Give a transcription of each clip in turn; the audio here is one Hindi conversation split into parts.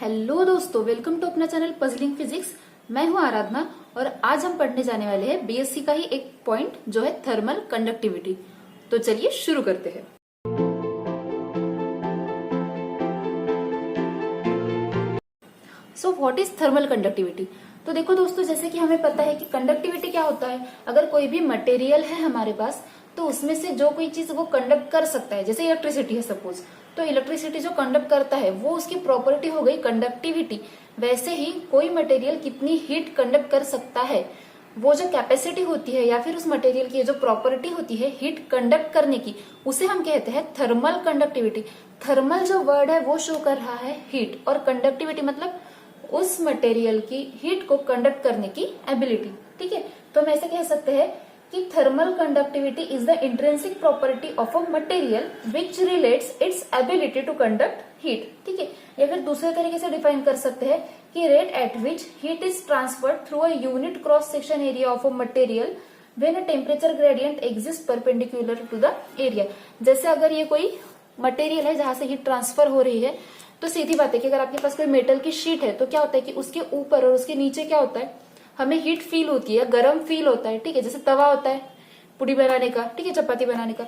हेलो दोस्तों, वेलकम टू अपना चैनल पजलिंग फिजिक्स। मैं हूं आराधना और आज हम पढ़ने जाने वाले हैं बीएससी का ही एक पॉइंट जो है थर्मल कंडक्टिविटी। तो चलिए शुरू करते हैं। So what is thermal conductivity? तो देखो दोस्तों, जैसे कि हमें पता है कि कंडक्टिविटी क्या होता है। अगर कोई भी मटेरियल है हमारे पास तो उसमें से जो कोई चीज वो कंडक्ट कर सकता है, जैसे इलेक्ट्रिसिटी है सपोज, तो इलेक्ट्रिसिटी जो कंडक्ट करता है वो उसकी प्रॉपर्टी हो गई कंडक्टिविटी। वैसे ही कोई मटेरियल कितनी हीट कंडक्ट कर सकता है, वो जो कैपेसिटी होती है या फिर उस मटेरियल की जो प्रॉपर्टी होती है हीट कंडक्ट करने की, उसे हम कहते हैं थर्मल कंडक्टिविटी। थर्मल जो वर्ड है वो शो कर रहा है हीट, और कंडक्टिविटी मतलब उस मटेरियल की हीट को कंडक्ट करने की एबिलिटी। ठीक है, तो हम ऐसे कह सकते हैं कि thermal conductivity is the intrinsic property of a material which relates its ability to conduct heat. ठीक है, या फिर दूसरे तरीके से डिफाइन कर सकते हैं कि rate at which heat is transferred through a unit cross section area of a material when a temperature gradient exist perpendicular to the area. जैसे अगर ये कोई मटेरियल है जहां से हीट ट्रांसफर हो रही है, तो सीधी बात है कि अगर आपके पास कोई मेटल की शीट है तो क्या होता है कि उसके ऊपर और उसके नीचे क्या होता है, हमें हीट फील होती है, गर्म फील होता है। ठीक है, जैसे तवा होता है पूड़ी बनाने का, ठीक है, चपाती बनाने का,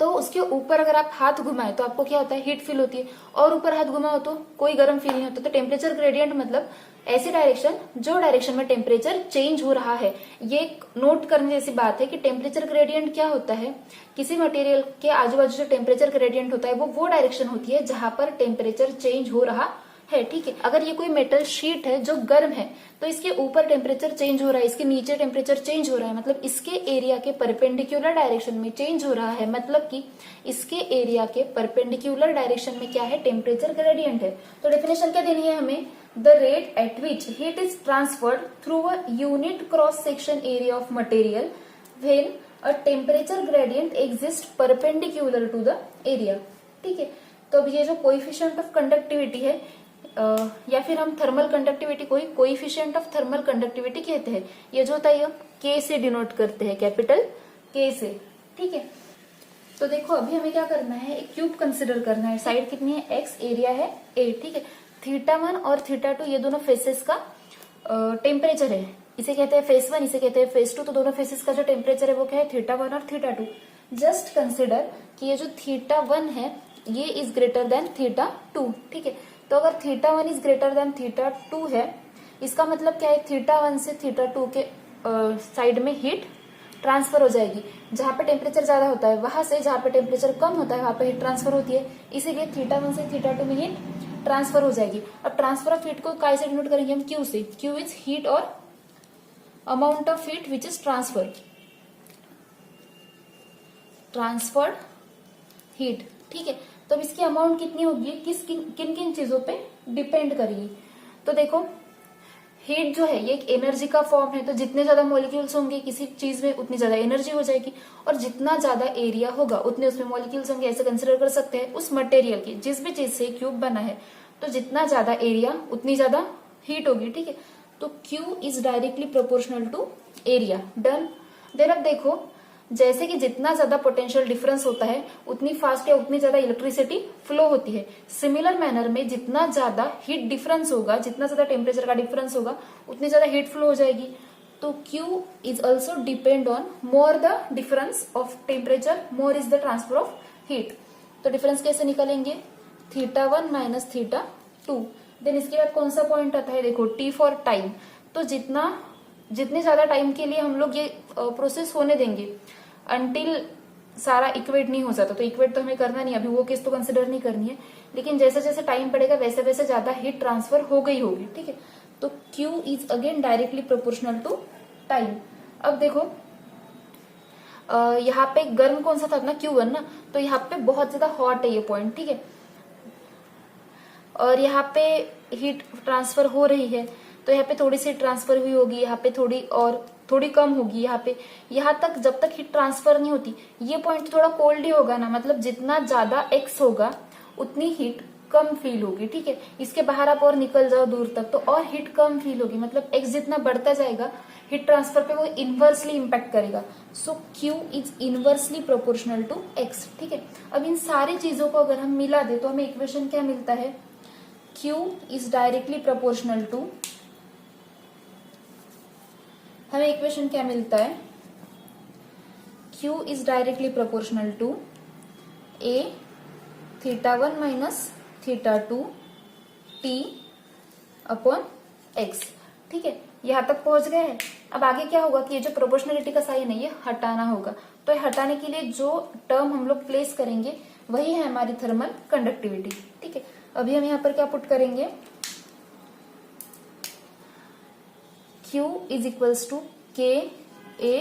तो उसके ऊपर अगर आप हाथ घुमाए तो आपको क्या होता है, हीट फील होती है, और ऊपर हाथ घुमाओ तो कोई गर्म फील नहीं होता। तो टेम्परेचर ग्रेडियंट मतलब ऐसी डायरेक्शन जो डायरेक्शन में टेम्परेचर चेंज हो रहा है। ये एक नोट करने जैसी बात है कि टेम्परेचर ग्रेडियंट क्या होता है, किसी मटेरियल के आजू बाजू जो टेम्परेचर ग्रेडियंट होता है वो डायरेक्शन होती है जहां पर टेम्परेचर चेंज हो रहा है। ठीक है, अगर ये कोई मेटल शीट है जो गर्म है तो इसके ऊपर टेम्परेचर चेंज हो रहा है, इसके नीचे टेम्परेचर चेंज हो रहा है, मतलब इसके एरिया के परपेंडिकुलर डायरेक्शन में चेंज हो रहा है, मतलब कि इसके एरिया के परपेंडिकुलर डायरेक्शन में क्या है, टेम्परेचर ग्रेडियंट है। तो डेफिनेशन क्या देनी है हमें, the rate at which heat is transferred through a unit cross section area of material when a temperature gradient exist perpendicular to the area. ठीक है, तो अब ये जो कोएफिशिएंट ऑफ कंडक्टिविटी है, या फिर हम थर्मल कंडक्टिविटी को कोएफिशिएंट ऑफ थर्मल कंडक्टिविटी कहते हैं। ये जो होता है के से डिनोट करते हैं, कैपिटल के से। ठीक है, तो देखो अभी हमें क्या करना है, एक क्यूब कंसिडर करना है। साइड कितनी है, एक्स, एरिया है ए। ठीक है, θ1 और θ2 ये दोनों फेसेस का टेम्परेचर है। इसे कहते हैं फेस 1, इसे कहते हैं फेस 2। तो दोनों फेसेस का जो टेम्परेचर है वो क्या है, θ1 और θ2। जस्ट कंसिडर कि ये जो θ1 है ये इज ग्रेटर देन θ2। ठीक है, तो अगर θ1 इज ग्रेटर देन θ2 है, इसका मतलब क्या है, θ1 से θ2 के साइड में हीट ट्रांसफर हो जाएगी। जहां पे टेम्परेचर ज्यादा होता है वहां से जहां पे टेम्परेचर कम होता है वहां पे हीट ट्रांसफर होती है, इसीलिए θ1 से θ2 में हीट ट्रांसफर हो जाएगी। अब ट्रांसफर ऑफ हीट को काय से डिनोट करेंगे हम, क्यू से। क्यू इज हीट और amount of heat which is transferred heat. ठीक है, तो अब इसकी अमाउंट कितनी होगी, किन किन चीजों पे डिपेंड करेगी। तो देखो हीट जो है ये एक एनर्जी का फॉर्म है, तो जितने ज्यादा मॉलिक्यूल्स होंगे किसी चीज में उतनी ज्यादा एनर्जी हो जाएगी, और जितना ज्यादा एरिया होगा उतने उसमें मॉलिक्यूल्स होंगे। ऐसे कंसिडर कर सकते हैं उस मटेरियल की, जिस भी चीज से क्यूब बना है, तो जितना ज्यादा एरिया उतनी ज्यादा हीट होगी। ठीक है, तो Q is directly proportional to area. Done. Then अब देखो, जैसे कि जितना ज्यादा पोटेंशियल डिफरेंस होता है उतनी फास्ट या उतनी ज्यादा इलेक्ट्रिसिटी फ्लो होती है। सिमिलर मैनर में जितना ज्यादा हीट डिफरेंस होगा, जितना ज्यादा टेम्परेचर का डिफरेंस होगा, उतनी ज्यादा हीट फ्लो हो जाएगी। तो Q is also depend on more the difference of temperature, more is the transfer of heat. तो डिफरेंस कैसे निकालेंगे, θ1 माइनस θ2। देन इसके बाद कौन सा पॉइंट आता है, देखो T फॉर टाइम। तो जितने ज्यादा टाइम के लिए हम लोग ये प्रोसेस होने देंगे अंटिल सारा इक्वेट नहीं हो जाता, तो इक्वेट तो हमें करना नहीं, अभी वो केस तो कंसिडर नहीं करनी है, लेकिन जैसे जैसे टाइम बढ़ेगा वैसे वैसे ज्यादा हीट ट्रांसफर हो गई होगी। ठीक है, तो Q is again directly proportional to time. अब देखो यहाँ पे गर्म कौन सा था अपना, Q1 ना, तो यहाँ पे बहुत ज्यादा हॉट है ये पॉइंट। ठीक है, और यहाँ पे हीट ट्रांसफर हो रही है, तो यहाँ पे थोड़ी सी ट्रांसफर हुई होगी, यहाँ पे थोड़ी और थोड़ी कम होगी यहाँ पे। यहाँ तक जब तक हीट ट्रांसफर नहीं होती, ये पॉइंट थोड़ा कोल्ड ही होगा ना, मतलब जितना ज्यादा एक्स होगा उतनी हीट कम फील होगी। ठीक है, इसके बाहर आप और निकल जाओ दूर तक तो और हीट कम फील होगी, मतलब एक्स जितना बढ़ता जाएगा हीट ट्रांसफर पे वो इनवर्सली इंपैक्ट करेगा। So Q is inversely proportional to x. ठीक है, अब इन सारी चीजों को अगर हम मिला दे तो हमें इक्वेशन क्या मिलता है, Q is directly proportional to, हमें इक्वेशन क्या मिलता है, Q is directly proportional to A θ1 minus θ2 T upon X। ठीक है, यहां तक पहुंच गए हैं। अब आगे क्या होगा कि ये जो प्रोपोर्शनलिटी का साइन है ये हटाना होगा, तो ये हटाने के लिए जो टर्म हम लोग प्लेस करेंगे वही है हमारी थर्मल कंडक्टिविटी। ठीक है, अभी हम यहाँ पर क्या पुट करेंगे, Q is equals to K A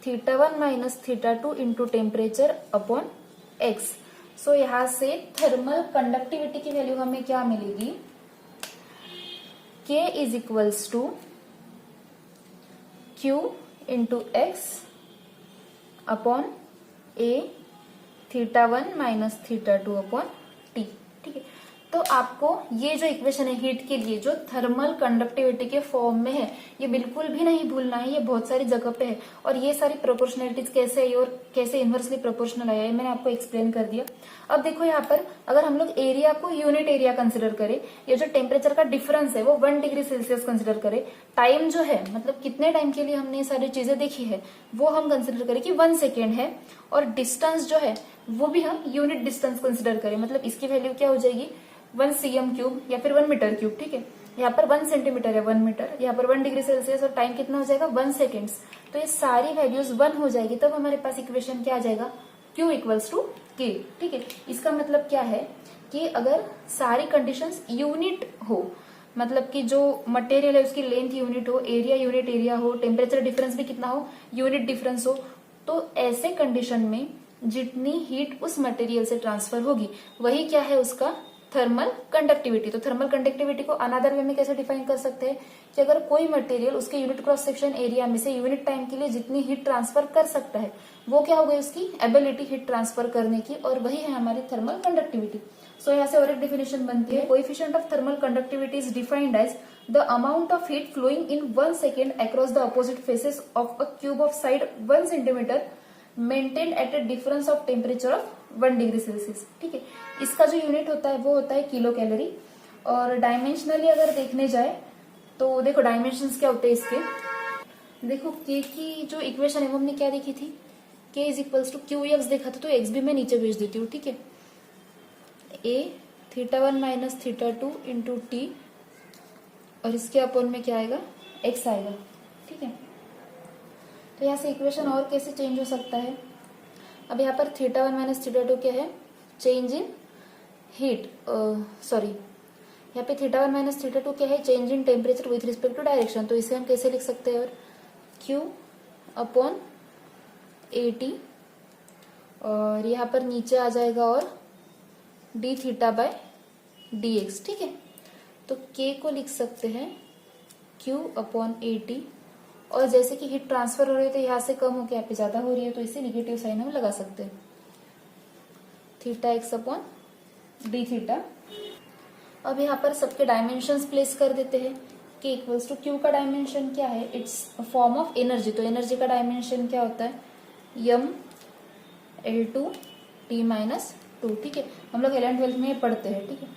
θ1 minus θ2 into temperature upon X। So यहां से थर्मल कंडक्टिविटी की वैल्यू हमें क्या मिलेगी, K is equals to Q into X upon A θ1 minus θ2 upon T। ठीक है, तो आपको ये जो इक्वेशन है हीट के लिए जो थर्मल कंडक्टिविटी के फॉर्म में है ये बिल्कुल भी नहीं भूलना है, ये बहुत सारी जगह पे है। और ये सारी प्रोपोर्शनलिटीज कैसे आई और कैसे इनवर्सली प्रोपोर्शनल आया है मैंने आपको एक्सप्लेन कर दिया। अब देखो यहाँ पर अगर हम लोग एरिया को यूनिट एरिया कंसिडर करें, ये जो टेम्परेचर का डिफरेंस है वो 1 डिग्री सेल्सियस कंसिडर करें, टाइम जो है मतलब कितने टाइम के लिए हमने ये सारी चीजें देखी है वो हम कंसिडर करें कि 1 सेकेंड है, और डिस्टेंस जो है वो भी हम यूनिट डिस्टेंस कंसिडर करें, मतलब इसकी वैल्यू क्या हो जाएगी 1 cm क्यूब या फिर 1 मीटर क्यूब। ठीक है, यहाँ पर 1 सेंटीमीटर है 1 मीटर, यहाँ पर 1 डिग्री सेल्सियस और टाइम कितना हो जाएगा 1 सेकेंड्स। तो ये सारी वैल्यूज 1 हो जाएगी, तब हमारे पास इक्वेशन क्या आ जाएगा, Q इक्वल्स टू K। ठीक है, इसका मतलब क्या है कि अगर सारी कंडीशंस यूनिट हो, मतलब कि जो मटेरियल है उसकी लेंथ यूनिट हो, एरिया यूनिट एरिया हो, टेम्परेचर डिफरेंस भी कितना हो यूनिट डिफरेंस हो, तो ऐसे कंडीशन में जितनी हीट उस मटेरियल से ट्रांसफर होगी वही क्या है उसका थर्मल कंडक्टिविटी। तो थर्मल कंडक्टिविटी को अनदर वे में कैसे डिफाइन कर सकते हैं कि अगर कोई मटेरियल उसके यूनिट क्रॉस सेक्शन एरिया में से यूनिट टाइम के लिए जितनी हीट ट्रांसफर कर सकता है वो क्या हो गई उसकी एबिलिटी हीट ट्रांसफर करने की, और वही है हमारी थर्मल कंडक्टिविटी। सो यहाँ से और एक डेफिनेशन बनती है, coefficient of thermal conductivity is defined as the amount of heat flowing in 1 second across the opposite faces of a cube of side 1 centimetre maintain at a difference of temperature of 1 degree Celsius. ठीक है, इसका जो यूनिट होता है वो होता है किलो कैलोरी। और डायमेंशनली अगर देखने जाए तो देखो डायमेंशंस क्या होते हैं इसके, देखो K की जो इक्वेशन है वो हमने क्या देखी थी, K is equals to QX देखा था, तो X भी मैं नीचे भेज देती हूँ। ठीक है, A θ1 माइनस θ2 इंटू T, और इसके अपॉन में क्या आएगा X आएगा। ठीक है, तो यहाँ से इक्वेशन और कैसे चेंज हो सकता है, अब यहाँ पर θ1 माइनस θ2 क्या है, चेंज इन हीट, सॉरी यहाँ पे θ1 माइनस θ2 क्या है, change in temperature with respect to direction. तो इसे हम कैसे लिख सकते हैं, और Q अपॉन AT, और यहाँ पर नीचे आ जाएगा और d थीटा बाय dx। ठीक है, तो K को लिख सकते हैं Q अपॉन AT, और जैसे कि हीट ट्रांसफर हो रही है तो यहाँ से कम होकर यहाँ पे ज्यादा हो रही है, तो इसे निगेटिव साइन हम लगा सकते हैं, theta x upon D theta. अब यहाँ पर सबके डायमेंशंस प्लेस कर देते हैं, K इक्वल्स टू Q का डायमेंशन क्या है, इट्स फॉर्म ऑफ एनर्जी, तो एनर्जी का डायमेंशन क्या होता है m L2 T माइनस 2। ठीक है, हम लोग 11th 12th में पढ़ते हैं। ठीक है,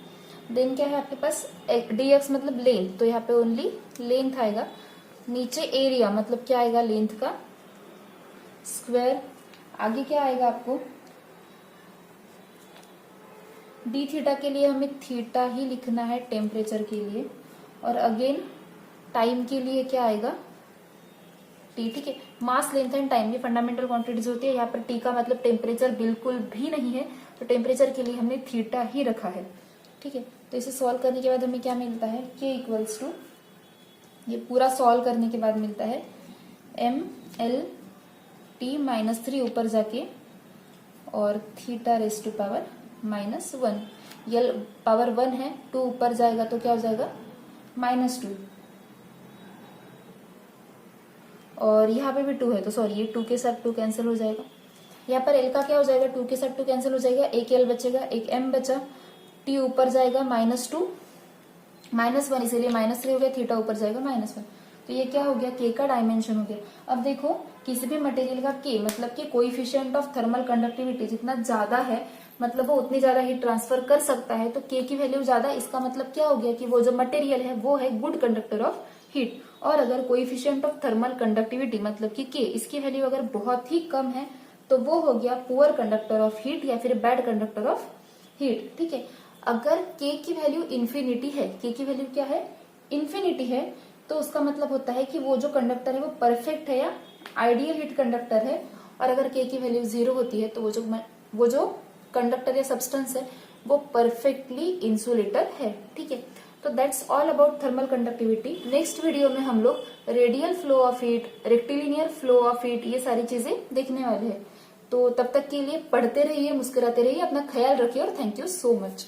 देन क्या है आपके पास dx मतलब लेंथ, तो यहाँ पे ओनली लेंथ आएगा, नीचे एरिया मतलब क्या आएगा लेंथ का स्क्वायर, आगे क्या आएगा आपको डी थीटा के लिए हमें थीटा ही लिखना है टेम्परेचर के लिए, और अगेन टाइम के लिए क्या आएगा टी। ठीक है, मास लेंथ एंड टाइम भी फंडामेंटल क्वांटिटीज होती है, यहाँ पर टी का मतलब टेम्परेचर बिल्कुल भी नहीं है, तो टेम्परेचर के लिए हमने थीटा ही रखा है। ठीक है, तो इसे सॉल्व करने के बाद हमें क्या मिलता है, K इक्वल्स टू, ये पूरा सॉल्व करने के बाद मिलता है ML माइनस 3 ऊपर जाके और theta raise to power -1, L power 1 है, 2 ऊपर जाएगा तो क्या हो जाएगा -2, और यहाँ पे भी 2 है तो सॉरी ये 2 के साथ 2 कैंसिल हो जाएगा, यहाँ पर L का क्या हो जाएगा 2 के साथ 2 कैंसिल हो जाएगा, एक L बचेगा, एक M बचा, T ऊपर जाएगा -2 -1, इसीलिए -3 हो गया, थीटा ऊपर जाएगा -1, तो ये क्या हो गया K का डायमेंशन हो गया। अब देखो किसी भी मटेरियल का K मतलब कि कोएफिशिएंट ऑफ थर्मल कंडक्टिविटी जितना ज्यादा है मतलब वो उतनी ज्यादा हीट ट्रांसफर कर सकता है, तो के की वैल्यू ज्यादा, इसका मतलब क्या हो गया कि वो जो मटेरियल है वो है गुड कंडक्टर ऑफ हीट। और अगर कोएफिशिएंट ऑफ थर्मल कंडक्टिविटी मतलब कि के, इसकी वैल्यू अगर बहुत ही कम है तो वो हो गया पुअर कंडक्टर ऑफ हीट या फिर बैड कंडक्टर ऑफ हीट। ठीक है, अगर के की वैल्यू इन्फिनिटी है, के की वैल्यू क्या है, इन्फिनिटी है, तो उसका मतलब होता है कि वो जो कंडक्टर है वो परफेक्ट है या आइडियल हीट कंडक्टर है। और अगर के की वैल्यू 0 होती है तो वो जो कंडक्टर या सब्सटेंस है वो परफेक्टली इंसुलेटर है। ठीक है, तो that's all about thermal conductivity. Next video में हम लोग radial flow of heat, rectilinear flow of heat, ये सारी चीजें देखने वाले हैं। तो तब तक के लिए पढ़ते रहिए, मुस्कुराते रहिए, अपना ख्याल रखिए और थैंक यू सो मच।